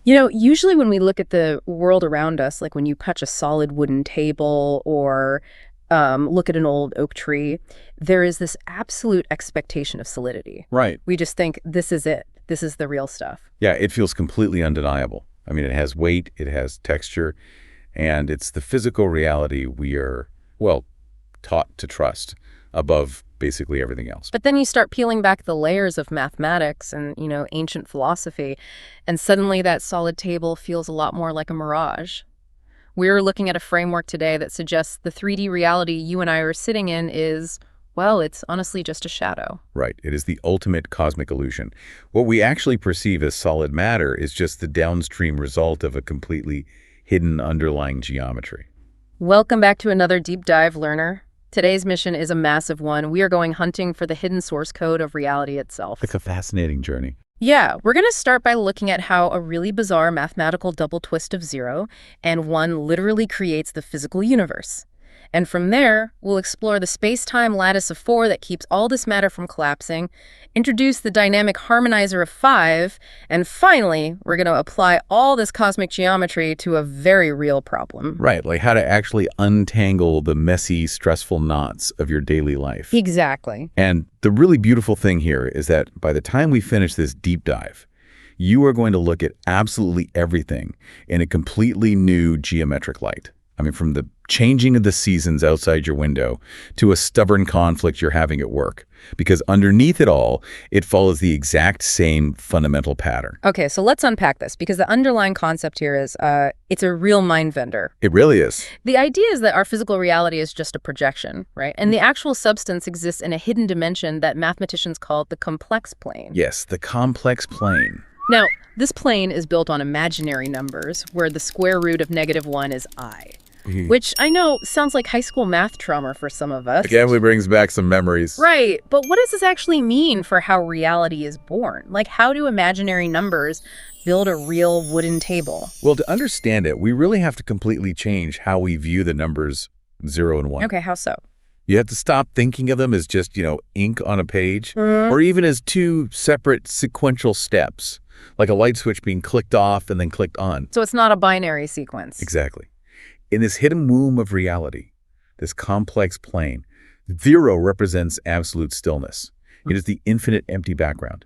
Usually when we look at the world around us, like when you touch a solid wooden table or look at an old oak tree, there is this absolute expectation of solidity. Right. We just think, this is it. This is the real stuff. Yeah, it feels completely undeniable. I mean, it has weight, it has texture, and it's the physical reality we are, well, taught to trust above basically everything else. But then you start peeling back the layers of mathematics and, ancient philosophy, and suddenly that solid table feels a lot more like a mirage. We're looking at a framework today that suggests the 3D reality you and I are sitting in is, well, it's honestly just a shadow. Right. It is the ultimate cosmic illusion. What we actually perceive as solid matter is just the downstream result of a completely hidden underlying geometry. Welcome back to another deep dive, learner. Today's mission is a massive one. We are going hunting for the hidden source code of reality itself. Like a fascinating journey. Yeah, we're going to start by looking at how a really bizarre mathematical double twist of 0 and 1 literally creates the physical universe. And from there, we'll explore the space-time lattice of 4 that keeps all this matter from collapsing, introduce the dynamic harmonizer of 5, and finally, we're going to apply all this cosmic geometry to a very real problem. Right, like how to actually untangle the messy, stressful knots of your daily life. Exactly. And the really beautiful thing here is that by the time we finish this deep dive, you are going to look at absolutely everything in a completely new geometric light. I mean, from the changing of the seasons outside your window to a stubborn conflict you're having at work. Because underneath it all, it follows the exact same fundamental pattern. Okay, so let's unpack this, because the underlying concept here is it's a real mind bender. It really is. The idea is that our physical reality is just a projection, right? And the actual substance exists in a hidden dimension that mathematicians call the complex plane. Yes, the complex plane. Now, this plane is built on imaginary numbers, where the square root of -1 is I. Which I know sounds like high school math trauma for some of us. Again, it brings back some memories. Right, but what does this actually mean for how reality is born? Like, how do imaginary numbers build a real wooden table? Well, to understand it, we really have to completely change how we view the numbers 0 and 1. Okay, how so? You have to stop thinking of them as just, ink on a page, or even as two separate sequential steps, like a light switch being clicked off and then clicked on. So it's not a binary sequence. Exactly. In this hidden womb of reality, this complex plane, 0 represents absolute stillness. It is the infinite empty background.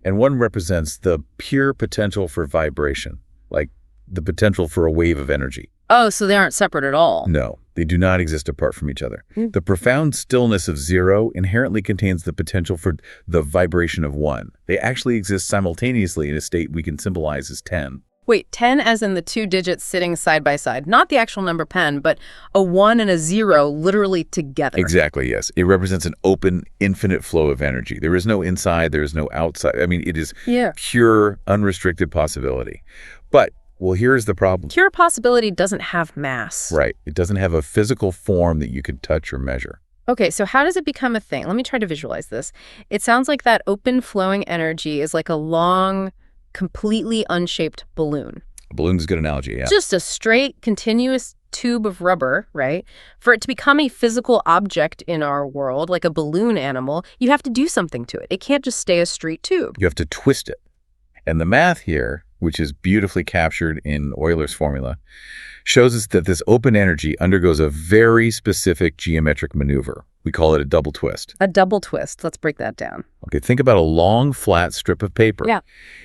And 1 represents the pure potential for vibration, like the potential for a wave of energy. Oh, so they aren't separate at all. No, they do not exist apart from each other. The profound stillness of 0 inherently contains the potential for the vibration of 1. They actually exist simultaneously in a state we can symbolize as 10. Wait, 10 as in the 2 digits sitting side by side, not the actual number 10, but a 1 and a 0 literally together. Exactly, yes. It represents an open, infinite flow of energy. There is no inside, there is no outside. I mean, it is pure, unrestricted possibility. But, well, here's the problem. Pure possibility doesn't have mass. Right. It doesn't have a physical form that you could touch or measure. Okay, so how does it become a thing? Let me try to visualize this. It sounds like that open flowing energy is like a long, completely unshaped balloon. A balloon's a good analogy, yeah. Just a straight, continuous tube of rubber, right? For it to become a physical object in our world, like a balloon animal, you have to do something to it. It can't just stay a straight tube. You have to twist it. And the math here, which is beautifully captured in Euler's formula, shows us that this open energy undergoes a very specific geometric maneuver. We call it a double twist. A double twist. Let's break that down. Okay, think about a long, flat strip of paper. Yeah.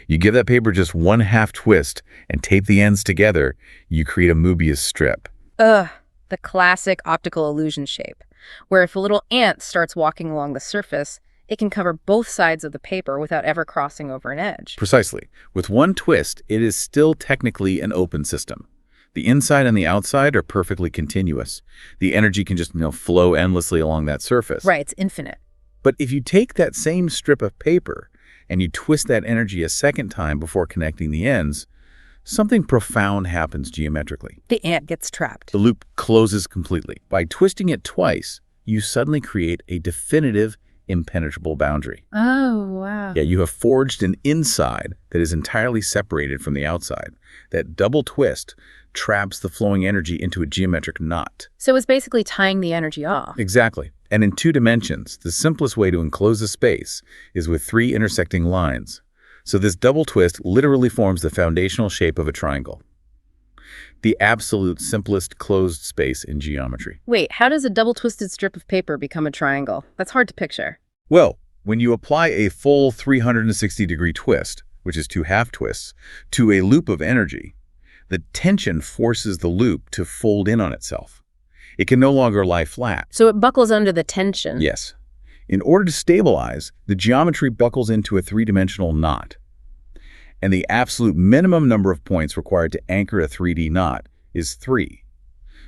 You give that paper just 1/2 twist and tape the ends together, you create a Mobius strip. Ugh, the classic optical illusion shape, where if a little ant starts walking along the surface, it can cover both sides of the paper without ever crossing over an edge. Precisely. With one twist, it is still technically an open system. The inside and the outside are perfectly continuous. The energy can just, flow endlessly along that surface. Right, it's infinite. But if you take that same strip of paper and you twist that energy a second time before connecting the ends, something profound happens geometrically. The ant gets trapped. The loop closes completely. By twisting it twice, you suddenly create a definitive, impenetrable boundary. Oh, wow. Yeah, you have forged an inside that is entirely separated from the outside. That double twist traps the flowing energy into a geometric knot. So it's basically tying the energy off. Exactly. And in 2 dimensions, the simplest way to enclose a space is with 3 intersecting lines. So this double twist literally forms the foundational shape of a triangle, the absolute simplest closed space in geometry. Wait, how does a double-twisted strip of paper become a triangle? That's hard to picture. Well, when you apply a full 360-degree twist, which is two half twists, to a loop of energy, the tension forces the loop to fold in on itself. It can no longer lie flat. So it buckles under the tension. Yes. In order to stabilize, the geometry buckles into a three-dimensional knot. And the absolute minimum number of points required to anchor a 3D knot is 3.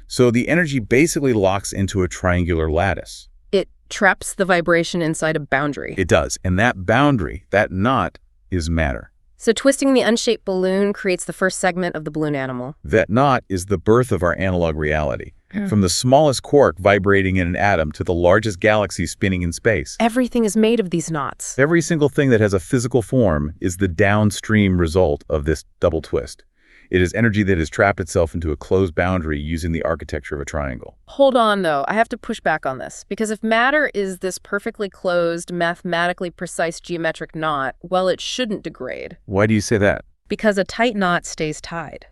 So the energy basically locks into a triangular lattice. It traps the vibration inside a boundary. It does. And that boundary, that knot, is matter. So twisting the unshaped balloon creates the first segment of the balloon animal. That knot is the birth of our analog reality. From the smallest quark vibrating in an atom to the largest galaxy spinning in space. Everything is made of these knots. Every single thing that has a physical form is the downstream result of this double twist. It is energy that has trapped itself into a closed boundary using the architecture of a triangle. Hold on, though. I have to push back on this. Because if matter is this perfectly closed, mathematically precise geometric knot, well, it shouldn't degrade. Why do you say that? Because a tight knot stays tied.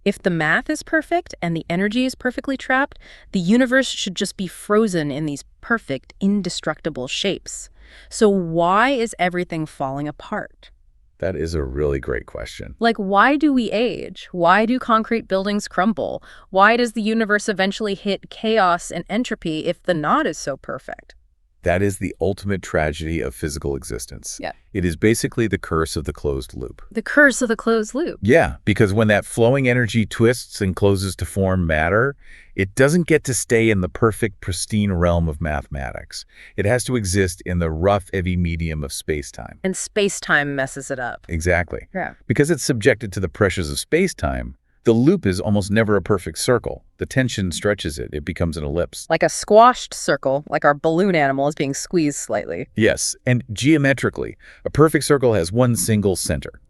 If the math is perfect and the energy is perfectly trapped, the universe should just be frozen in these perfect, indestructible shapes. So why is everything falling apart? That is a really great question. Like, why do we age? Why do concrete buildings crumble? Why does the universe eventually hit chaos and entropy if the knot is so perfect? That is the ultimate tragedy of physical existence. Yeah. It is basically the curse of the closed loop. The curse of the closed loop. Yeah, because when that flowing energy twists and closes to form matter, it doesn't get to stay in the perfect, pristine realm of mathematics. It has to exist in the rough, heavy medium of space-time. And space-time messes it up. Exactly. Yeah. Because it's subjected to the pressures of space-time, the loop is almost never a perfect circle. The tension stretches it. It becomes an ellipse. Like a squashed circle, like our balloon animal is being squeezed slightly. Yes, and geometrically, a perfect circle has one single center.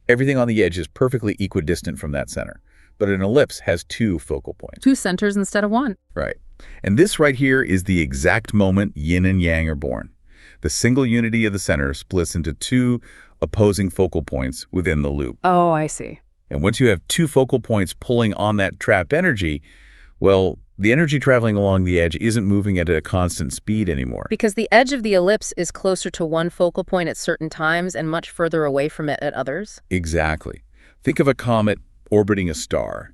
Everything on the edge is perfectly equidistant from that center. But an ellipse has two focal points. Two centers instead of one. Right. And this right here is the exact moment yin and yang are born. The single unity of the center splits into two opposing focal points within the loop. Oh, I see. And once you have two focal points pulling on that trapped energy, well, the energy traveling along the edge isn't moving at a constant speed anymore. Because the edge of the ellipse is closer to one focal point at certain times and much further away from it at others. Exactly. Think of a comet orbiting a star.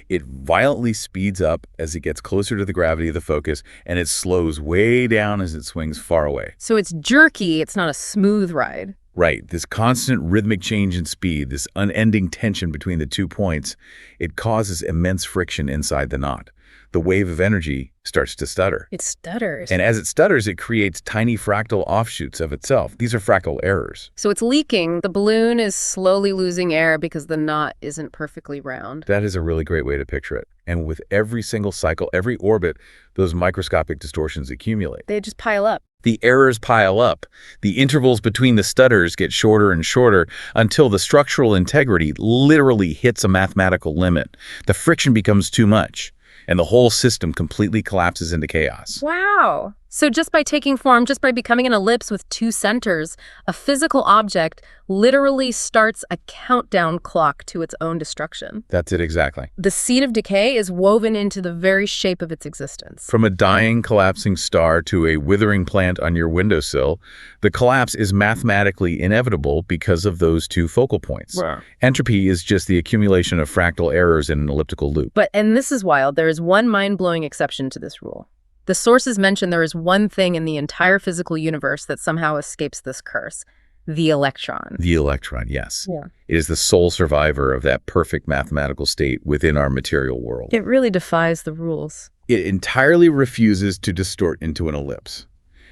It violently speeds up as it gets closer to the gravity of the focus, and it slows way down as it swings far away. So it's jerky, it's not a smooth ride. Right. This constant rhythmic change in speed, this unending tension between the 2 points, it causes immense friction inside the knot. The wave of energy starts to stutter. It stutters. And as it stutters, it creates tiny fractal offshoots of itself. These are fractal errors. So it's leaking. The balloon is slowly losing air because the knot isn't perfectly round. That is a really great way to picture it. And with every single cycle, every orbit, those microscopic distortions accumulate. They just pile up. The errors pile up. The intervals between the stutters get shorter and shorter until the structural integrity literally hits a mathematical limit. The friction becomes too much, and the whole system completely collapses into chaos. Wow. So just by taking form, just by becoming an ellipse with two centers, a physical object literally starts a countdown clock to its own destruction. That's it exactly. The seed of decay is woven into the very shape of its existence. From a dying, collapsing star to a withering plant on your windowsill, the collapse is mathematically inevitable because of those two focal points. Wow. Entropy is just the accumulation of fractal errors in an elliptical loop. But, and this is wild, there is one mind-blowing exception to this rule. The sources mention there is one thing in the entire physical universe that somehow escapes this curse: the electron. The electron, yes. Yeah. It is the sole survivor of that perfect mathematical state within our material world. It really defies the rules. It entirely refuses to distort into an ellipse.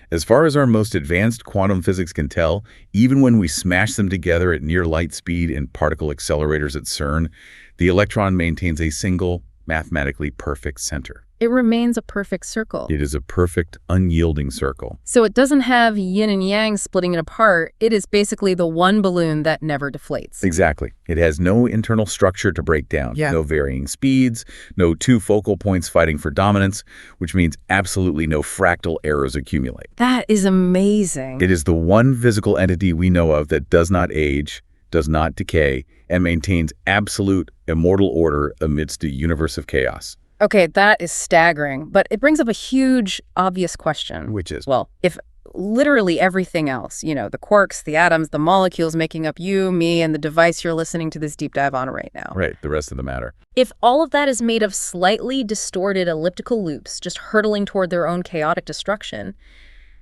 As far as our most advanced quantum physics can tell, even when we smash them together at near light speed in particle accelerators at CERN, the electron maintains a single, mathematically perfect center. It remains a perfect circle. It is a perfect, unyielding circle. So it doesn't have yin and yang splitting it apart. It is basically the one balloon that never deflates. Exactly. It has no internal structure to break down. Yeah. No varying speeds, no two focal points fighting for dominance, which means absolutely no fractal errors accumulate. That is amazing. It is the one physical entity we know of that does not age, does not decay, and maintains absolute immortal order amidst a universe of chaos. Okay, that is staggering, but it brings up a huge, obvious question. Which is? Well, if literally everything else, the quarks, the atoms, the molecules making up you, me, and the device you're listening to this deep dive on right now. Right, the rest of the matter. If all of that is made of slightly distorted elliptical loops, just hurtling toward their own chaotic destruction,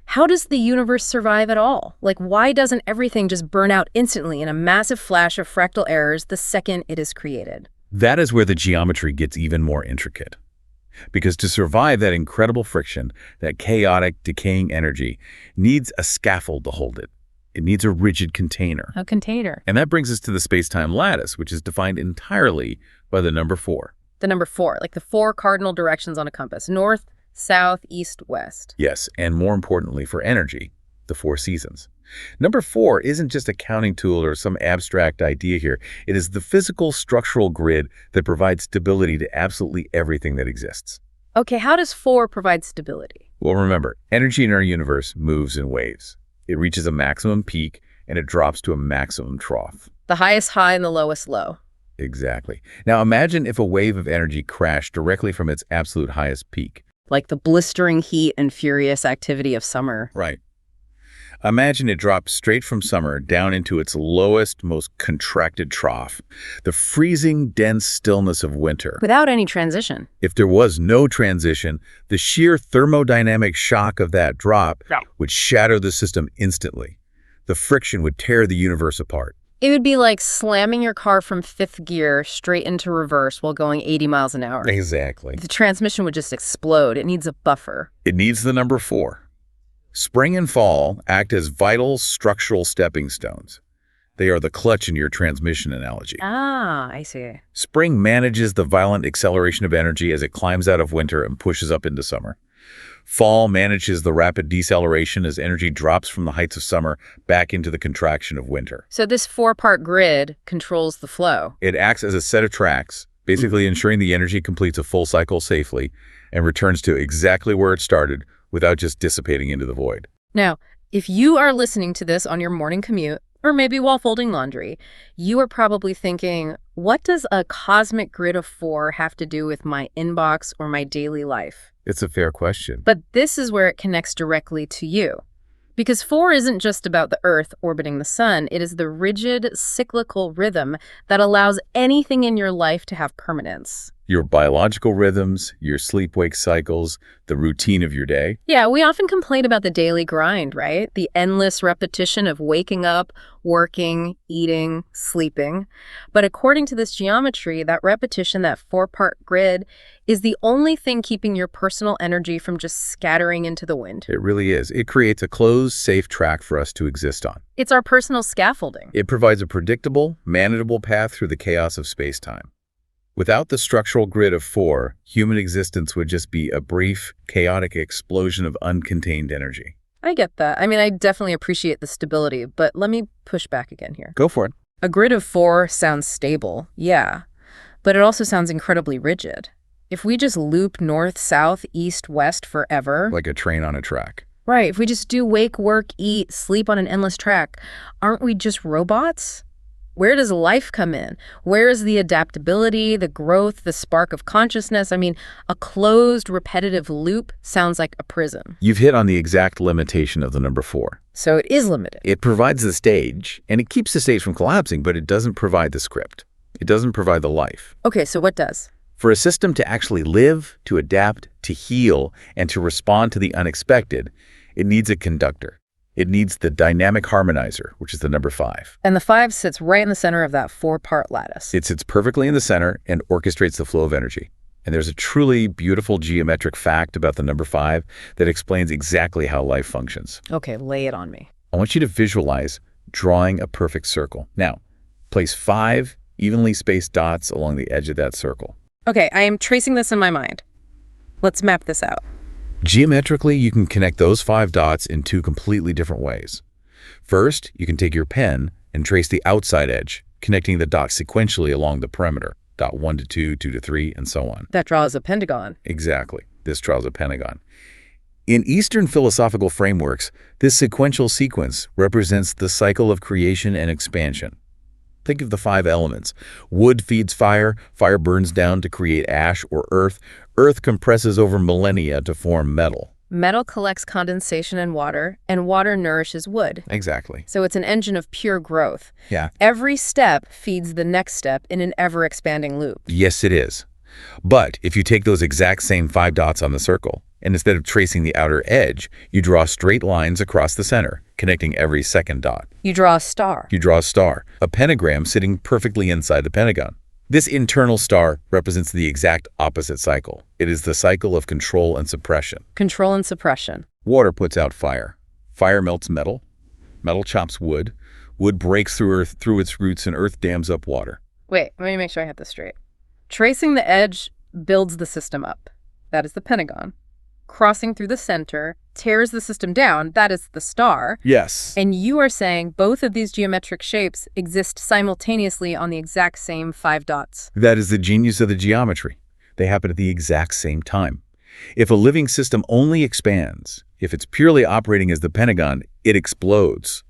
how does the universe survive at all? Like, why doesn't everything just burn out instantly in a massive flash of fractal errors the second it is created? That is where the geometry gets even more intricate. Because to survive that incredible friction, that chaotic, decaying energy, needs a scaffold to hold it. It needs a rigid container. A container. And that brings us to the space-time lattice, which is defined entirely by the number 4. The number 4, like the 4 cardinal directions on a compass. North, south, east, west. Yes, and more importantly for energy, the 4 seasons. Number 4 isn't just a counting tool or some abstract idea here. It is the physical structural grid that provides stability to absolutely everything that exists. Okay, how does 4 provide stability? Well, remember, energy in our universe moves in waves. It reaches a maximum peak and it drops to a maximum trough. The highest high and the lowest low. Exactly. Now imagine if a wave of energy crashed directly from its absolute highest peak. Like the blistering heat and furious activity of summer. Right. Imagine it dropped straight from summer down into its lowest, most contracted trough, the freezing, dense stillness of winter. Without any transition. If there was no transition, the sheer thermodynamic shock of that drop would shatter the system instantly. The friction would tear the universe apart. It would be like slamming your car from 5th gear straight into reverse while going 80 miles an hour. Exactly. The transmission would just explode. It needs a buffer. It needs the number 4. Spring and fall act as vital structural stepping stones. They are the clutch in your transmission analogy. Ah, I see. Spring manages the violent acceleration of energy as it climbs out of winter and pushes up into summer. Fall manages the rapid deceleration as energy drops from the heights of summer back into the contraction of winter. So this 4-part grid controls the flow. It acts as a set of tracks, basically ensuring the energy completes a full cycle safely and returns to exactly where it started without just dissipating into the void. Now, if you are listening to this on your morning commute, or maybe while folding laundry, you are probably thinking, what does a cosmic grid of 4 have to do with my inbox or my daily life? It's a fair question. But this is where it connects directly to you. Because 4 isn't just about the Earth orbiting the sun, it is the rigid, cyclical rhythm that allows anything in your life to have permanence. Your biological rhythms, your sleep-wake cycles, the routine of your day. Yeah, we often complain about the daily grind, right? The endless repetition of waking up, working, eating, sleeping. But according to this geometry, that repetition, that 4-part grid, is the only thing keeping your personal energy from just scattering into the wind. It really is. It creates a closed, safe track for us to exist on. It's our personal scaffolding. It provides a predictable, manageable path through the chaos of space-time. Without the structural grid of 4, human existence would just be a brief, chaotic explosion of uncontained energy. I get that. I mean, I definitely appreciate the stability, but let me push back again here. Go for it. A grid of 4 sounds stable, yeah, but it also sounds incredibly rigid. If we just loop north, south, east, west forever... Like a train on a track. Right, if we just do wake, work, eat, sleep on an endless track, aren't we just robots? Where does life come in? Where is the adaptability, the growth, the spark of consciousness? I mean, a closed, repetitive loop sounds like a prism. You've hit on the exact limitation of the number 4. So it is limited. It provides the stage, and it keeps the stage from collapsing, but it doesn't provide the script. It doesn't provide the life. Okay, so what does? For a system to actually live, to adapt, to heal, and to respond to the unexpected, it needs a conductor. It needs the dynamic harmonizer, which is the number 5. And the 5 sits right in the center of that 4-part lattice. It sits perfectly in the center and orchestrates the flow of energy. And there's a truly beautiful geometric fact about the number 5 that explains exactly how life functions. Okay, lay it on me. I want you to visualize drawing a perfect circle. Now, place 5 evenly spaced dots along the edge of that circle. Okay, I am tracing this in my mind. Let's map this out. Geometrically, you can connect those 5 dots in 2 completely different ways. First, you can take your pen and trace the outside edge, connecting the dots sequentially along the perimeter, dot 1 to 2, 2 to 3, and so on. That draws a pentagon. Exactly. This draws a pentagon. In Eastern philosophical frameworks, this sequential sequence represents the cycle of creation and expansion. Think of the 5 elements. Wood feeds fire, fire burns down to create ash or earth, earth compresses over millennia to form metal. Metal collects condensation and water nourishes wood. Exactly. So it's an engine of pure growth. Yeah. Every step feeds the next step in an ever-expanding loop. Yes, it is. But if you take those exact same 5 dots on the circle, and instead of tracing the outer edge, you draw straight lines across the center, connecting every second dot. You draw a star. You draw a star, a pentagram sitting perfectly inside the pentagon. This internal star represents the exact opposite cycle. It is the cycle of control and suppression. Control and suppression. Water puts out fire. Fire melts metal. Metal chops wood. Wood breaks through earth through its roots, and earth dams up water. Wait, let me make sure I have this straight. Tracing the edge builds the system up. That is the pentagon. Crossing through the center tears the system down. That is the star. Yes. And you are saying both of these geometric shapes exist simultaneously on the exact same 5 dots. That is the genius of the geometry. They happen at the exact same time. If a living system only expands, if it's purely operating as the pentagon, it explodes.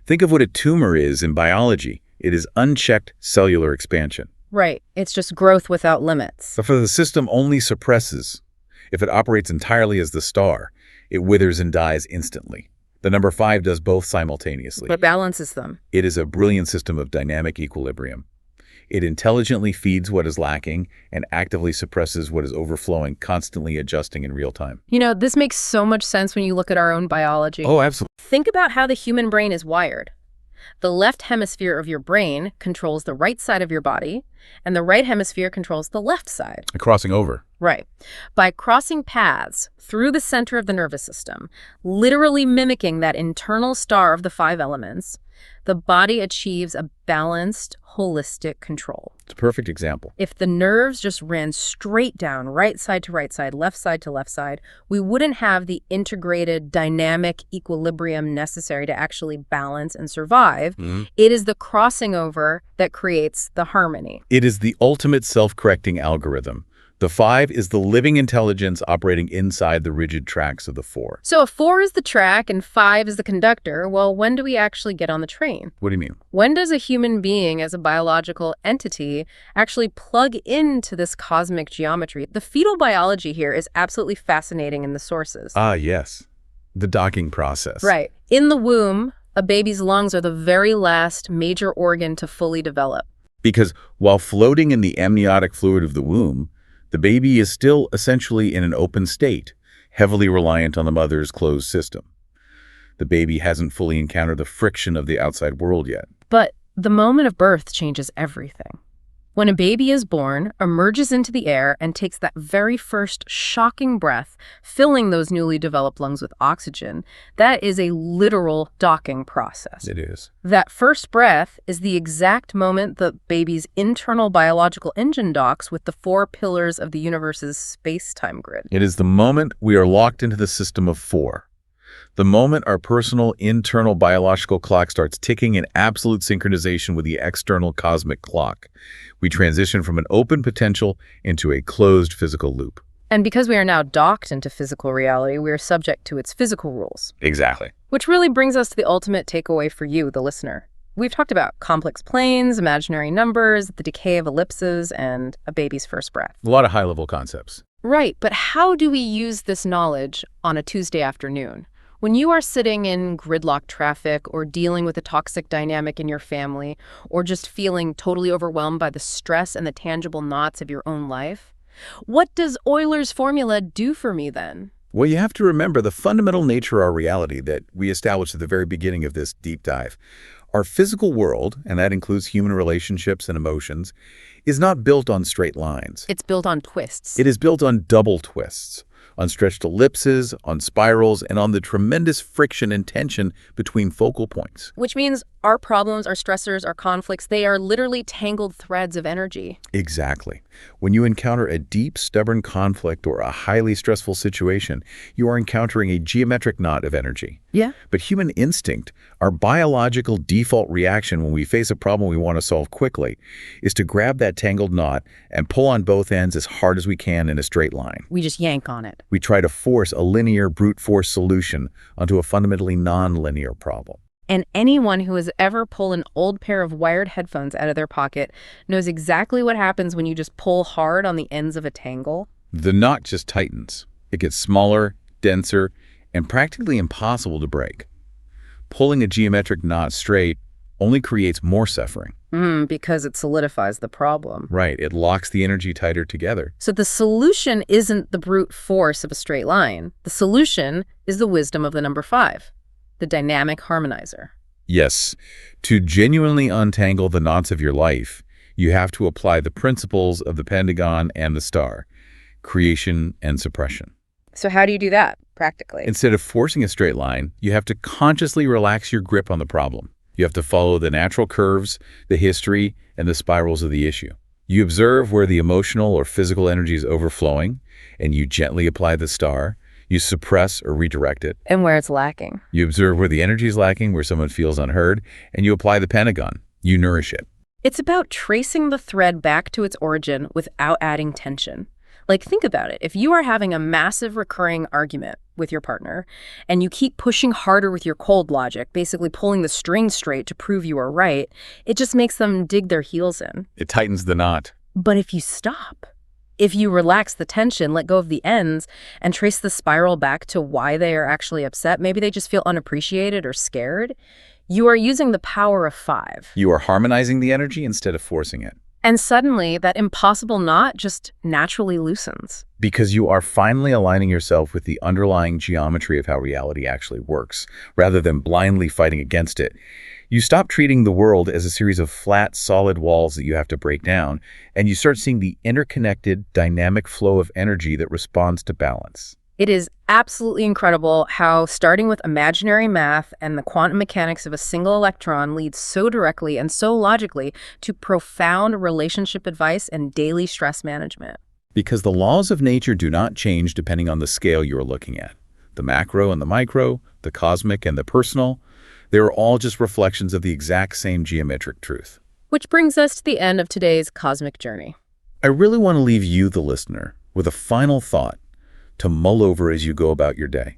Think of what a tumor is in biology. It is unchecked cellular expansion. Right. It's just growth without limits. But if the system only suppresses, if it operates entirely as the star, it withers and dies instantly. The number 5 does both simultaneously. But balances them. It is a brilliant system of dynamic equilibrium. It intelligently feeds what is lacking and actively suppresses what is overflowing, constantly adjusting in real time. You know, this makes so much sense when you look at our own biology. Oh, absolutely. Think about how the human brain is wired. The left hemisphere of your brain controls the right side of your body, and the right hemisphere controls the left side. Crossing over. Right. By crossing paths through the center of the nervous system, literally mimicking that internal star of the 5 elements, the body achieves a balanced, holistic control. It's a perfect example. If the nerves just ran straight down, right side to right side, left side to left side, we wouldn't have the integrated dynamic equilibrium necessary to actually balance and survive. It is the crossing over that creates the harmony. It is the ultimate self-correcting algorithm. The 5 is the living intelligence operating inside the rigid tracks of the 4. So if 4 is the track and 5 is the conductor, well, when do we actually get on the train? What do you mean? When does a human being as a biological entity actually plug into this cosmic geometry? The fetal biology here is absolutely fascinating in the sources. Ah, yes. The docking process. Right. In the womb, a baby's lungs are the very last major organ to fully develop. Because while floating in the amniotic fluid of the womb, the baby is still essentially in an open state, heavily reliant on the mother's closed system. The baby hasn't fully encountered the friction of the outside world yet. But the moment of birth changes everything. When a baby is born, emerges into the air, and takes that very first shocking breath, filling those newly developed lungs with oxygen, that is a literal docking process. It is. That first breath is the exact moment the baby's internal biological engine docks with the 4 pillars of the universe's space-time grid. It is the moment we are locked into the system of 4. The moment our personal internal biological clock starts ticking in absolute synchronization with the external cosmic clock. We transition from an open potential into a closed physical loop. And because we are now docked into physical reality, we are subject to its physical rules. Exactly. Which really brings us to the ultimate takeaway for you, the listener. We've talked about complex planes, imaginary numbers, the decay of ellipses, and a baby's first breath. A lot of high-level concepts. Right, but how do we use this knowledge on a Tuesday afternoon? When you are sitting in gridlock traffic or dealing with a toxic dynamic in your family or just feeling totally overwhelmed by the stress and the tangible knots of your own life, what does Euler's formula do for me then? Well, you have to remember the fundamental nature of our reality that we established at the very beginning of this deep dive. Our physical world, and that includes human relationships and emotions, is not built on straight lines. It's built on twists. It is built on double twists. on stretched ellipses, on spirals, and on the tremendous friction and tension between focal points. Which means our problems, our stressors, our conflicts, they are literally tangled threads of energy. Exactly. When you encounter a deep, stubborn conflict or a highly stressful situation, you are encountering a geometric knot of energy. Yeah. But human instinct, our biological default reaction when we face a problem we want to solve quickly, is to grab that tangled knot and pull on both ends as hard as we can in a straight line. We just yank on it. We try to force a linear brute force solution onto a fundamentally non-linear problem. And anyone who has ever pulled an old pair of wired headphones out of their pocket knows exactly what happens when you just pull hard on the ends of a tangle. The knot just tightens. It gets smaller, denser, and practically impossible to break. Pulling a geometric knot straight only creates more suffering. Because it solidifies the problem. Right, it locks the energy tighter together. So the solution isn't the brute force of a straight line. The solution is the wisdom of the number 5. The dynamic harmonizer. Yes, to genuinely untangle the knots of your life, you have to apply the principles of the pentagon and the star, creation and suppression. So how do you do that, practically? Instead of forcing a straight line, you have to consciously relax your grip on the problem. You have to follow the natural curves, the history, and the spirals of the issue. You observe where the emotional or physical energy is overflowing, and you gently apply the star. You suppress or redirect it. And where it's lacking. You observe where the energy is lacking, where someone feels unheard, and you apply the pentagon. You nourish it. It's about tracing the thread back to its origin without adding tension. Like, think about it. If you are having a massive recurring argument with your partner, and you keep pushing harder with your cold logic, basically pulling the string straight to prove you are right, it just makes them dig their heels in. It tightens the knot. But if you stop, if you relax the tension, let go of the ends, and trace the spiral back to why they are actually upset, maybe they just feel unappreciated or scared, you are using the power of 5. You are harmonizing the energy instead of forcing it. And suddenly, that impossible knot just naturally loosens. Because you are finally aligning yourself with the underlying geometry of how reality actually works, rather than blindly fighting against it. You stop treating the world as a series of flat, solid walls that you have to break down, and you start seeing the interconnected, dynamic flow of energy that responds to balance. It is absolutely incredible how starting with imaginary math and the quantum mechanics of a single electron leads so directly and so logically to profound relationship advice and daily stress management. Because the laws of nature do not change depending on the scale you are looking at. The macro and the micro, the cosmic and the personal, they are all just reflections of the exact same geometric truth. Which brings us to the end of today's cosmic journey. I really want to leave you, the listener, with a final thought to mull over as you go about your day.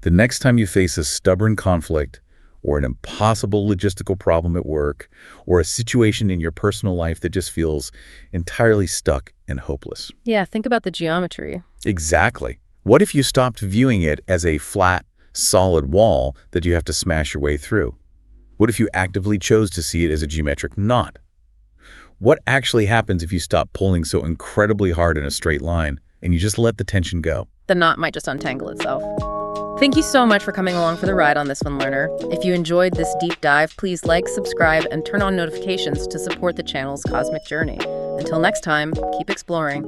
The next time you face a stubborn conflict or an impossible logistical problem at work or a situation in your personal life that just feels entirely stuck and hopeless. Yeah, think about the geometry. Exactly. What if you stopped viewing it as a flat, solid wall that you have to smash your way through? What if you actively chose to see it as a geometric knot? What actually happens if you stop pulling so incredibly hard in a straight line and you just let the tension go? The knot might just untangle itself. Thank you so much for coming along for the ride on this one, learner. If you enjoyed this deep dive, please like, subscribe, and turn on notifications to support the channel's cosmic journey. Until next time, keep exploring.